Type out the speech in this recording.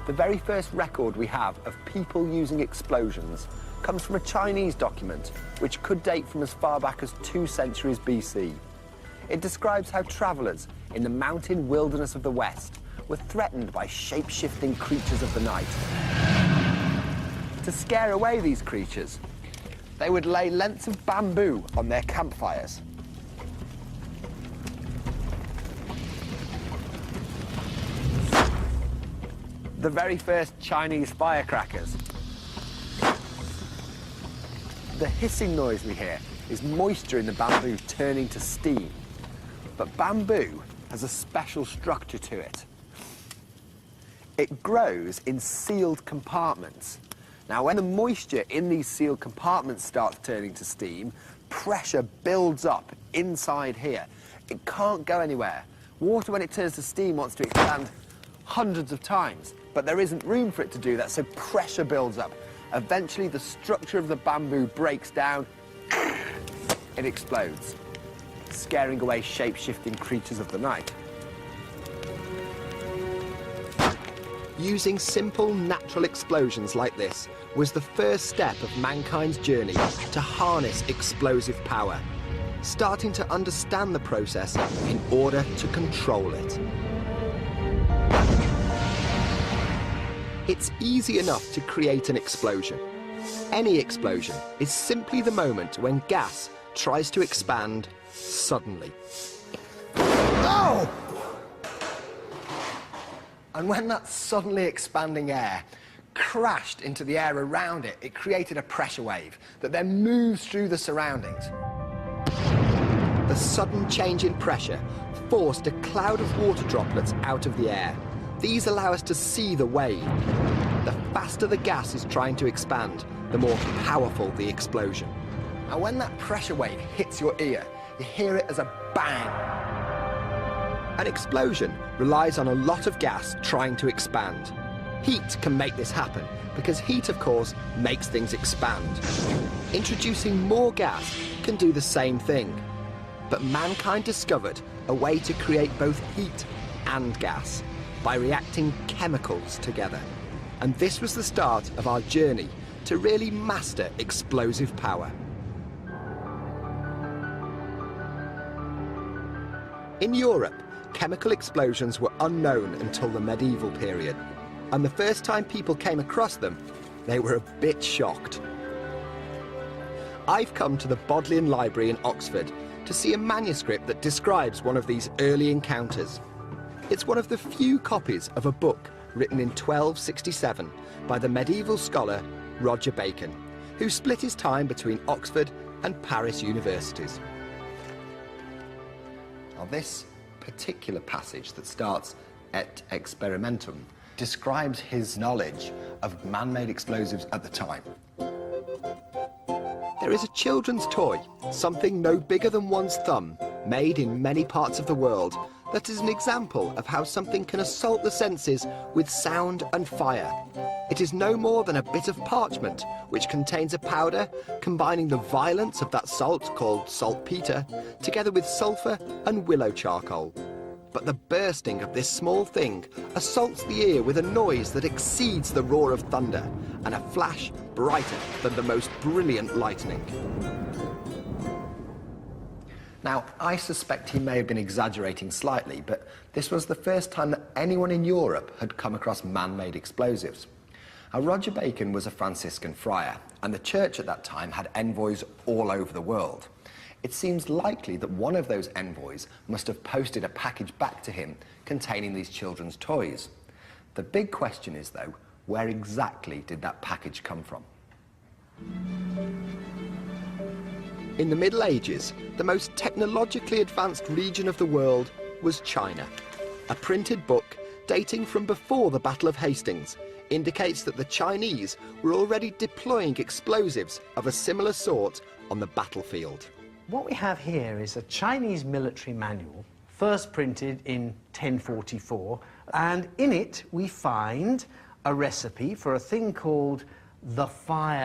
The very first record we have of people using explosions comes from a Chinese document, which could date from as far back as 2 centuries BC. It describes how travellers in the mountain wilderness of the West were threatened by shape-shifting creatures of the night. To scare away these creatures, they would lay lengths of bamboo on their campfires. The very first Chinese firecrackers. The hissing noise we hear is moisture in the bamboo turning to steam. But bamboo has a special structure to it. It grows in sealed compartments. Now, when the moisture in these sealed compartments starts turning to steam, pressure builds up inside here. It can't go anywhere. Water, when it turns to steam, wants to expand hundreds of times, but there isn't room for it to do that, so pressure builds up. Eventually, the structure of the bamboo breaks down, it explodes, scaring away shape-shifting creatures of the night. Using simple, natural explosions like this was the first step of mankind's journey to harness explosive power, starting to understand the process in order to control it. It's easy enough to create an explosion. Any explosion is simply the moment when gas tries to expand suddenly. Oh! And when that suddenly expanding air crashed into the air around it, it created a pressure wave that then moves through the surroundings. The sudden change in pressure forced a cloud of water droplets out of the air. These allow us to see the wave. The faster the gas is trying to expand, the more powerful the explosion. And when that pressure wave hits your ear, you hear it as a bang. An explosion relies on a lot of gas trying to expand. Heat can make this happen, because heat, of course, makes things expand. Introducing more gas can do the same thing. But mankind discovered a way to create both heat and gas by reacting chemicals together. And this was the start of our journey to really master explosive power. In Europe, chemical explosions were unknown until the medieval period. And the first time people came across them, they were a bit shocked. I've come to the Bodleian Library in Oxford to see a manuscript that describes one of these early encounters. It's one of the few copies of a book written in 1267 by the medieval scholar Roger Bacon, who split his time between Oxford and Paris universities. Now, this particular passage that starts et experimentum describes his knowledge of man-made explosives at the time. There is a children's toy, something no bigger than one's thumb, made in many parts of the world, that is an example of how something can assault the senses with sound and fire. It is no more than a bit of parchment, which contains a powder combining the violence of that salt, called saltpeter, together with sulphur and willow charcoal. But the bursting of this small thing assaults the ear with a noise that exceeds the roar of thunder, and a flash brighter than the most brilliant lightning. Now, I suspect he may have been exaggerating slightly, but this was the first time that anyone in Europe had come across man-made explosives. Now, Roger Bacon was a Franciscan friar, and the church at that time had envoys all over the world. It seems likely that one of those envoys must have posted a package back to him containing these children's toys. The big question is, though, where exactly did that package come from? In the Middle Ages, the most technologically advanced region of the world was China. A printed book dating from before the Battle of Hastings indicates that the Chinese were already deploying explosives of a similar sort on the battlefield. What we have here is a Chinese military manual, first printed in 1044, and in it we find a recipe for a thing called the fire